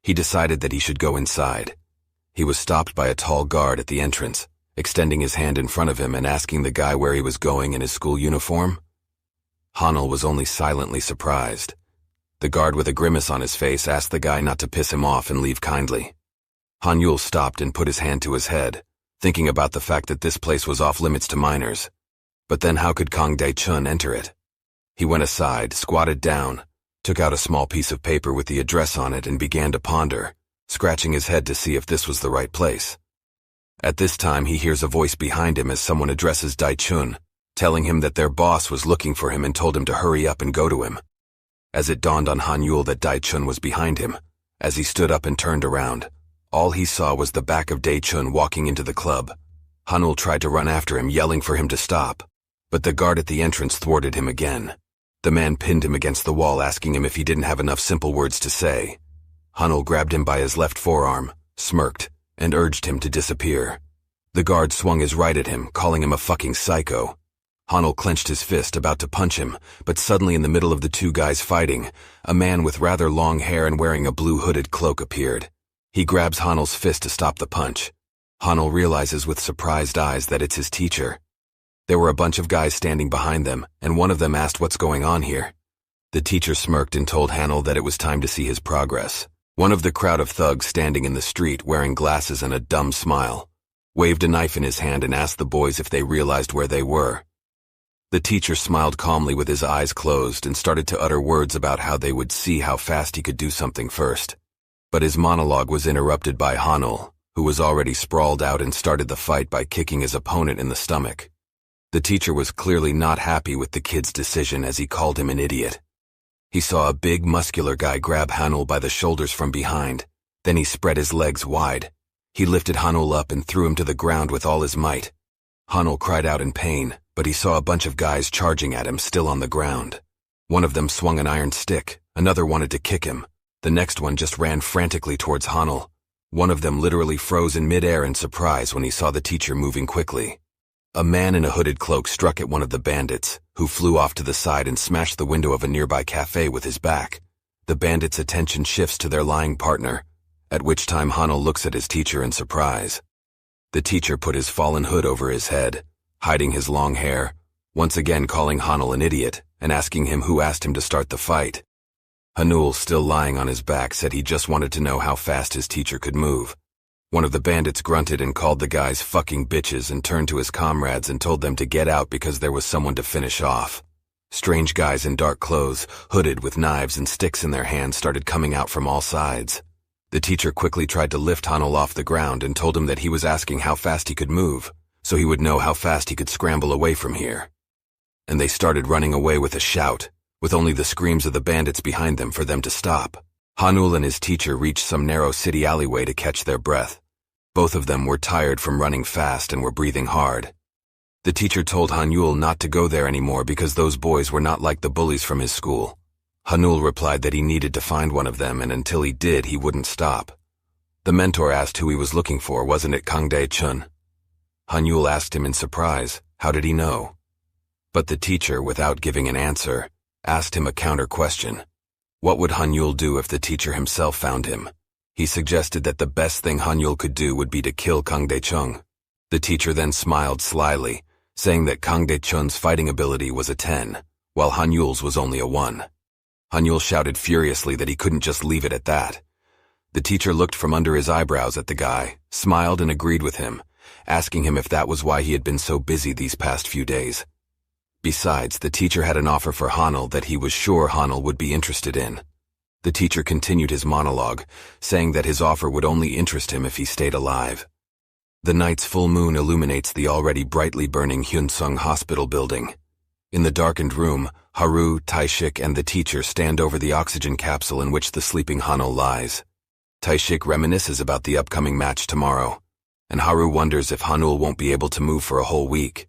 He decided that he should go inside. He was stopped by a tall guard at the entrance, extending his hand in front of him and asking the guy where he was going in his school uniform. Hanul was only silently surprised. The guard with a grimace on his face asked the guy not to piss him off and leave kindly. Hanul stopped and put his hand to his head, thinking about the fact that this place was off limits to minors. But then how could Kang Dae-chun enter it? He went aside, squatted down, took out a small piece of paper with the address on it and began to ponder, scratching his head to see if this was the right place. At this time he hears a voice behind him as someone addresses Dae-chun, telling him that their boss was looking for him and told him to hurry up and go to him. As it dawned on Hanul that Dae-chun was behind him, as he stood up and turned around, all he saw was the back of Dae-chun walking into the club. Hanul tried to run after him, yelling for him to stop, but the guard at the entrance thwarted him again. The man pinned him against the wall, asking him if he didn't have enough simple words to say. Hanul grabbed him by his left forearm, smirked, and urged him to disappear. The guard swung his right at him, calling him a fucking psycho. Hanul clenched his fist, about to punch him, but suddenly in the middle of the two guys fighting, a man with rather long hair and wearing a blue hooded cloak appeared. He grabs Hanul's fist to stop the punch. Hanul realizes with surprised eyes that it's his teacher. There were a bunch of guys standing behind them, and one of them asked what's going on here. The teacher smirked and told Hanul that it was time to see his progress. One of the crowd of thugs standing in the street, wearing glasses and a dumb smile, waved a knife in his hand and asked the boys if they realized where they were. The teacher smiled calmly with his eyes closed and started to utter words about how they would see how fast he could do something first. But his monologue was interrupted by Hanul, who was already sprawled out and started the fight by kicking his opponent in the stomach. The teacher was clearly not happy with the kid's decision as he called him an idiot. He saw a big muscular guy grab Hanul by the shoulders from behind. Then he spread his legs wide. He lifted Hanul up and threw him to the ground with all his might. Hanul cried out in pain, but he saw a bunch of guys charging at him still on the ground. One of them swung an iron stick, another wanted to kick him. The next one just ran frantically towards Hanul. One of them literally froze in midair in surprise when he saw the teacher moving quickly. A man in a hooded cloak struck at one of the bandits, who flew off to the side and smashed the window of a nearby cafe with his back. The bandits' attention shifts to their lying partner, at which time Hanul looks at his teacher in surprise. The teacher put his fallen hood over his head, hiding his long hair, once again calling Hanul an idiot and asking him who asked him to start the fight. Hanul, still lying on his back, said he just wanted to know how fast his teacher could move. One of the bandits grunted and called the guys fucking bitches and turned to his comrades and told them to get out because there was someone to finish off. Strange guys in dark clothes, hooded with knives and sticks in their hands, started coming out from all sides. The teacher quickly tried to lift Hanul off the ground and told him that he was asking how fast he could move, so he would know how fast he could scramble away from here. And they started running away with a shout, with only the screams of the bandits behind them for them to stop. Hanul and his teacher reached some narrow city alleyway to catch their breath. Both of them were tired from running fast and were breathing hard. The teacher told Hanul not to go there anymore because those boys were not like the bullies from his school. Hanul replied that he needed to find one of them, and until he did, he wouldn't stop. The mentor asked who he was looking for. Wasn't it Kang Dae-chun? Hanul asked him in surprise, how did he know? But the teacher, without giving an answer, asked him a counter-question. What would Hanul do if the teacher himself found him? He suggested that the best thing Hanul could do would be to kill Kang Dae-chun. The teacher then smiled slyly, saying that Kang Dae-chun's fighting ability was a 10, while Hanul's was only a 1. Hanul shouted furiously that he couldn't just leave it at that. The teacher looked from under his eyebrows at the guy, smiled and agreed with him, asking him if that was why he had been so busy these past few days. Besides, the teacher had an offer for Hanul that he was sure Hanul would be interested in. The teacher continued his monologue, saying that his offer would only interest him if he stayed alive. The night's full moon illuminates the already brightly burning Hyunsung Hospital building. In the darkened room, Haru, Taishik, and the teacher stand over the oxygen capsule in which the sleeping Hanul lies. Taishik reminisces about the upcoming match tomorrow, and Haru wonders if Hanul won't be able to move for a whole week.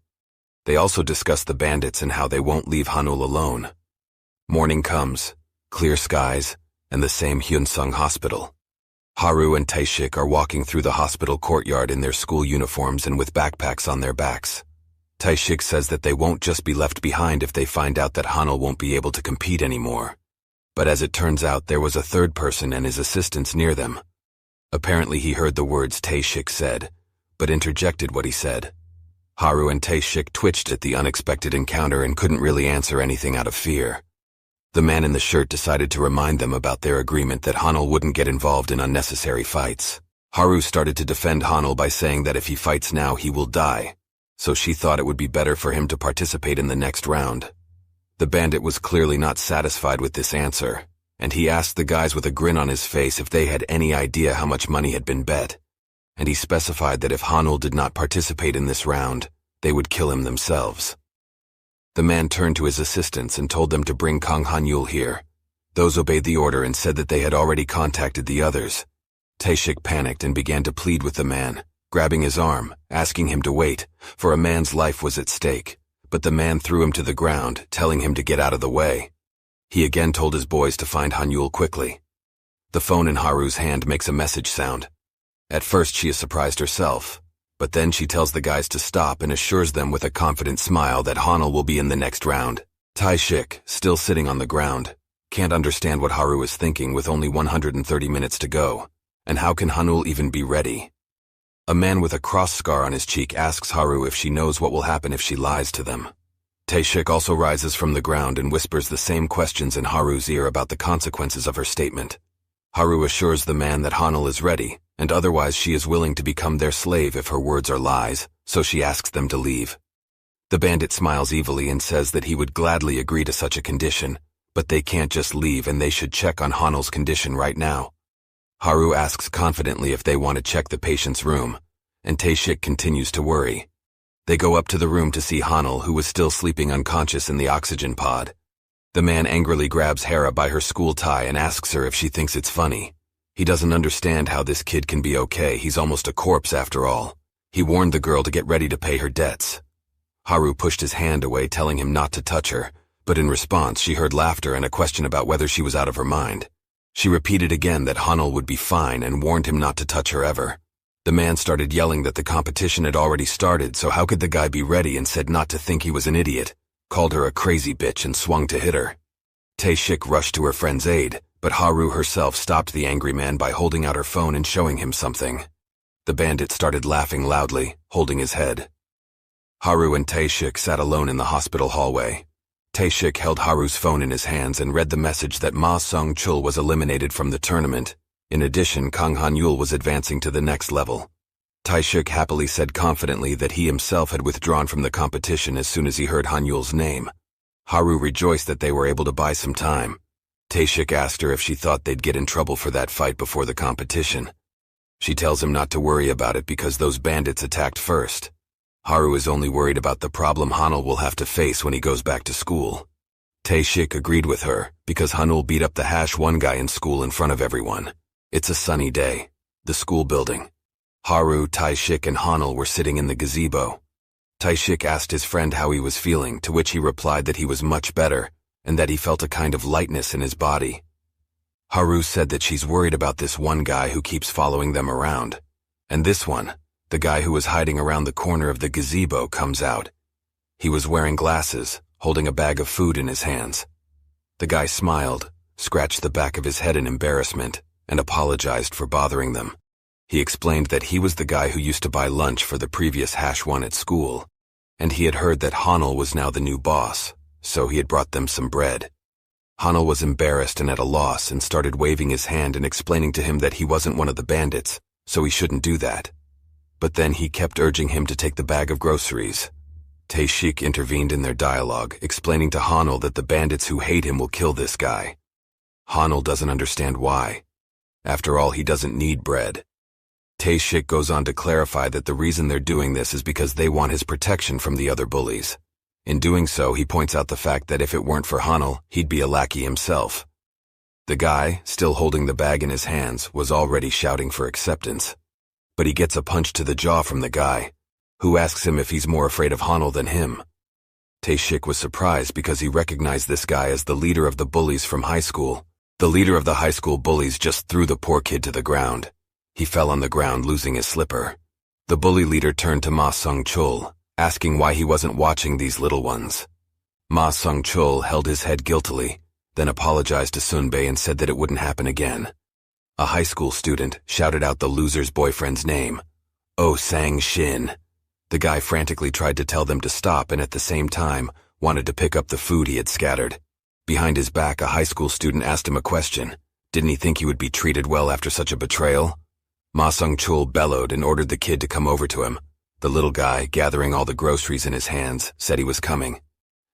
They also discuss the bandits and how they won't leave Hanul alone. Morning comes, clear skies, and the same Hyunsung Hospital. Haru and Taishik are walking through the hospital courtyard in their school uniforms and with backpacks on their backs. Taishik says that they won't just be left behind if they find out that Hanul won't be able to compete anymore. But as it turns out, there was a third person and his assistants near them. Apparently he heard the words Tae-shik said, but interjected what he said. Haru and Tae-shik twitched at the unexpected encounter and couldn't really answer anything out of fear. The man in the shirt decided to remind them about their agreement that Hanul wouldn't get involved in unnecessary fights. Haru started to defend Hanul by saying that if he fights now, he will die, so she thought it would be better for him to participate in the next round. The bandit was clearly not satisfied with this answer, and he asked the guys with a grin on his face if they had any idea how much money had been bet, and he specified that if Hanul did not participate in this round, they would kill him themselves. The man turned to his assistants and told them to bring Kang Hanyul here. Those obeyed the order and said that they had already contacted the others. Tae-shik panicked and began to plead with the man, grabbing his arm, asking him to wait, for a man's life was at stake, but the man threw him to the ground, telling him to get out of the way. He again told his boys to find Hanyul quickly. The phone in Haru's hand makes a message sound. At first she is surprised herself, but then she tells the guys to stop and assures them with a confident smile that Hanul will be in the next round. Tae-shik, still sitting on the ground, can't understand what Haru is thinking with only 130 minutes to go, and how can Hanul even be ready? A man with a cross scar on his cheek asks Haru if she knows what will happen if she lies to them. Tae-shik also rises from the ground and whispers the same questions in Haru's ear about the consequences of her statement. Haru assures the man that Hanul is ready, and otherwise she is willing to become their slave if her words are lies, so she asks them to leave. The bandit smiles evilly and says that he would gladly agree to such a condition, but they can't just leave and they should check on Hanul's condition right now. Haru asks confidently if they want to check the patient's room, and Tae-shik continues to worry. They go up to the room to see Hanul, who was still sleeping unconscious in the oxygen pod. The man angrily grabs Hera by her school tie and asks her if she thinks it's funny. He doesn't understand how this kid can be okay, he's almost a corpse after all. He warned the girl to get ready to pay her debts. Haru pushed his hand away, telling him not to touch her, but in response she heard laughter and a question about whether she was out of her mind. She repeated again that Hanul would be fine and warned him not to touch her ever. The man started yelling that the competition had already started, so how could the guy be ready, and said not to think he was an idiot, called her a crazy bitch and swung to hit her. Tae-shik rushed to her friend's aid, but Haru herself stopped the angry man by holding out her phone and showing him something. The bandit started laughing loudly, holding his head. Haru and Tae-shik sat alone in the hospital hallway. Tae-shik held Haru's phone in his hands and read the message that Ma Sung-chul was eliminated from the tournament. In addition, Kang Hanyul was advancing to the next level. Tae-shik happily said confidently that he himself had withdrawn from the competition as soon as he heard Hanyul's name. Haru rejoiced that they were able to buy some time. Tae-shik asked her if she thought they'd get in trouble for that fight before the competition. She tells him not to worry about it because those bandits attacked first. Haru is only worried about the problem Hanul will have to face when he goes back to school. Tae-shik agreed with her because Hanul beat up the #1 guy in school in front of everyone. It's a sunny day. The school building. Haru, Tae-shik, and Hanul were sitting in the gazebo. Tae-shik asked his friend how he was feeling, to which he replied that he was much better, and that he felt a kind of lightness in his body. Haru said that she's worried about this one guy who keeps following them around. And this one, the guy who was hiding around the corner of the gazebo, comes out. He was wearing glasses, holding a bag of food in his hands. The guy smiled, scratched the back of his head in embarrassment, and apologized for bothering them. He explained that he was the guy who used to buy lunch for the previous #1 at school, and he had heard that Hanul was now the new boss, so he had brought them some bread. Hanul was embarrassed and at a loss and started waving his hand and explaining to him that he wasn't one of the bandits, so he shouldn't do that. But then he kept urging him to take the bag of groceries. Tae-shik intervened in their dialogue, explaining to Hanul that the bandits who hate him will kill this guy. Hanul doesn't understand why. After all, he doesn't need bread. Tae-shik goes on to clarify that the reason they're doing this is because they want his protection from the other bullies. In doing so, he points out the fact that if it weren't for Hanul, he'd be a lackey himself. The guy, still holding the bag in his hands, was already shouting for acceptance. But he gets a punch to the jaw from the guy, who asks him if he's more afraid of Hanul than him. Tae-shik was surprised because he recognized this guy as the leader of the bullies from high school. The leader of the high school bullies just threw the poor kid to the ground. He fell on the ground, losing his slipper. The bully leader turned to Ma Sung-chul, asking why he wasn't watching these little ones. Ma Sung-chul held his head guiltily, then apologized to Sunbae and said that it wouldn't happen again. A high school student shouted out the loser's boyfriend's name, Oh Sang-shin. The guy frantically tried to tell them to stop and at the same time wanted to pick up the food he had scattered. Behind his back, a high school student asked him a question. Didn't he think he would be treated well after such a betrayal? Ma Sung-chul bellowed and ordered the kid to come over to him. The little guy, gathering all the groceries in his hands, said he was coming.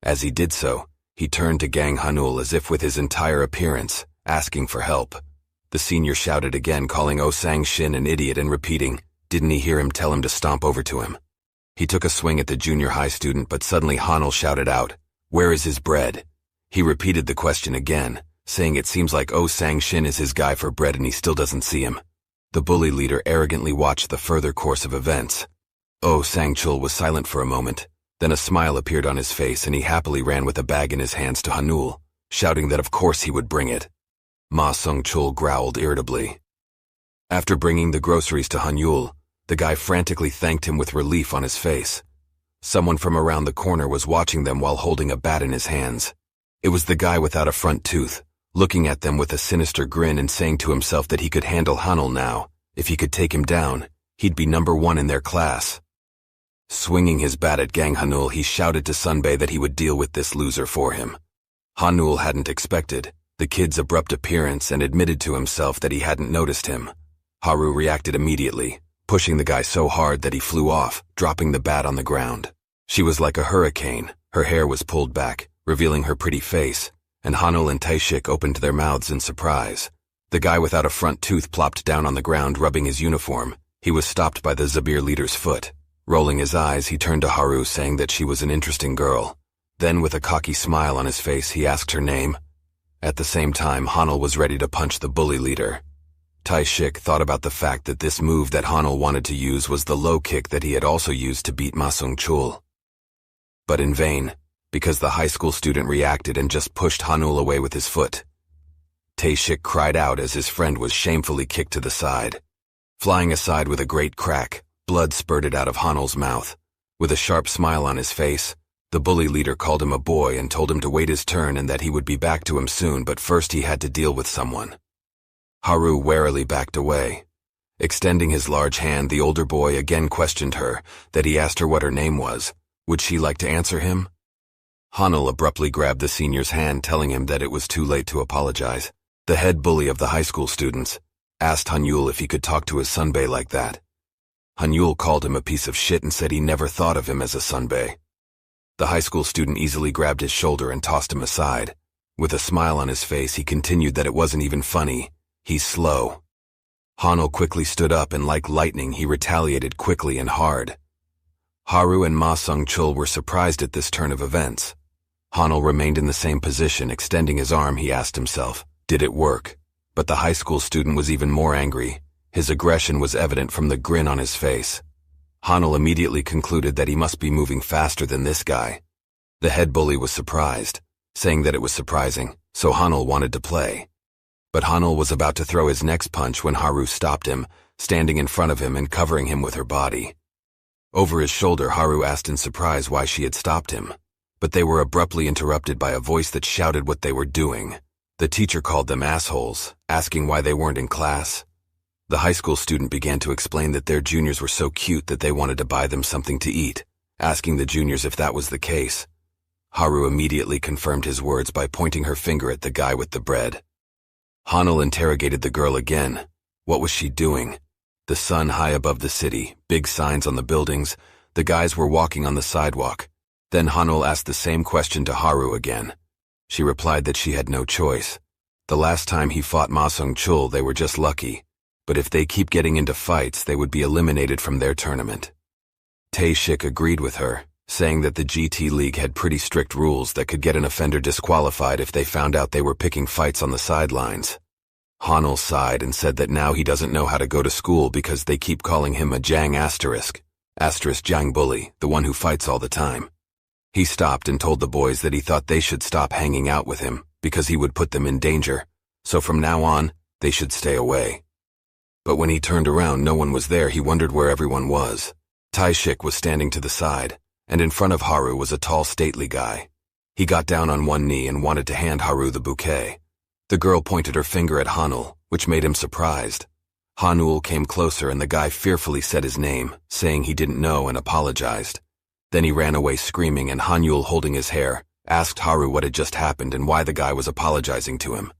As he did so, he turned to Gang Hanul as if with his entire appearance, asking for help. The senior shouted again, calling Oh Sang-shin an idiot and repeating, didn't he hear him tell him to stomp over to him? He took a swing at the junior high student, but suddenly Hanul shouted out, where is his bread? He repeated the question again, saying it seems like Oh Sang-shin is his guy for bread and he still doesn't see him. The bully leader arrogantly watched the further course of events. Oh Sang-chul was silent for a moment, then a smile appeared on his face and he happily ran with a bag in his hands to Hanul, shouting that of course he would bring it. Ma Sung-chul growled irritably. After bringing the groceries to Hanul, the guy frantically thanked him with relief on his face. Someone from around the corner was watching them while holding a bat in his hands. It was the guy without a front tooth, looking at them with a sinister grin and saying to himself that he could handle Hanul now. If he could take him down, he'd be #1 in their class. Swinging his bat at Gang Hanul, he shouted to Sunbae that he would deal with this loser for him. Hanul hadn't expected the kid's abrupt appearance and admitted to himself that he hadn't noticed him. Haru reacted immediately, pushing the guy so hard that he flew off, dropping the bat on the ground. She was like a hurricane. Her hair was pulled back, revealing her pretty face, and Hanul and Taishik opened their mouths in surprise. The guy without a front tooth plopped down on the ground, rubbing his uniform. He was stopped by the Zabir leader's foot. Rolling his eyes, he turned to Haru, saying that she was an interesting girl. Then, with a cocky smile on his face, he asked her name. At the same time, Hanul was ready to punch the bully leader. Taishik thought about the fact that this move that Hanul wanted to use was the low kick that he had also used to beat Ma Sung-chul. But in vain, because the high school student reacted and just pushed Hanul away with his foot. Taishik cried out as his friend was shamefully kicked to the side. Flying aside with a great crack, blood spurted out of Hanul's mouth. With a sharp smile on his face, the bully leader called him a boy and told him to wait his turn and that he would be back to him soon, but first he had to deal with someone. Haru warily backed away. Extending his large hand, the older boy again questioned her, that he asked her what her name was. Would she like to answer him? Hanul abruptly grabbed the senior's hand, telling him that it was too late to apologize. The head bully of the high school students asked Hanul if he could talk to his Sunbae like that. Hanul called him a piece of shit and said he never thought of him as a Sunbae. The high school student easily grabbed his shoulder and tossed him aside. With a smile on his face, he continued that it wasn't even funny. He's slow. Hanul quickly stood up and like lightning he retaliated quickly and hard. Haru and Ma Sung-chul were surprised at this turn of events. Hanul remained in the same position, extending his arm. He asked himself, did it work? But the high school student was even more angry. His aggression was evident from the grin on his face. Hanul immediately concluded that he must be moving faster than this guy. The head bully was surprised, saying that it was surprising, so Hanul wanted to play. But Hanul was about to throw his next punch when Haru stopped him, standing in front of him and covering him with her body. Over his shoulder, Haru asked in surprise why she had stopped him, but they were abruptly interrupted by a voice that shouted what they were doing. The teacher called them assholes, asking why they weren't in class. The high school student began to explain that their juniors were so cute that they wanted to buy them something to eat, asking the juniors if that was the case. Haru immediately confirmed his words by pointing her finger at the guy with the bread. Hanul interrogated the girl again. What was she doing? The sun high above the city, big signs on the buildings, the guys were walking on the sidewalk. Then Hanul asked the same question to Haru again. She replied that she had no choice. The last time he fought Ma Sung-chul, they were just lucky. But if they keep getting into fights, they would be eliminated from their tournament. Taishik agreed with her, saying that the GT League had pretty strict rules that could get an offender disqualified if they found out they were picking fights on the sidelines. Hanul sighed and said that now he doesn't know how to go to school because they keep calling him a Jaeng bully, the one who fights all the time. He stopped and told the boys that he thought they should stop hanging out with him because he would put them in danger, so from now on, they should stay away. But when he turned around, no one was there. He wondered where everyone was. Taishik was standing to the side, and in front of Haru was a tall, stately guy. He got down on one knee and wanted to hand Haru the bouquet. The girl pointed her finger at Hanul, which made him surprised. Hanul came closer and the guy fearfully said his name, saying he didn't know and apologized. Then he ran away screaming and Hanul, holding his hair, asked Haru what had just happened and why the guy was apologizing to him.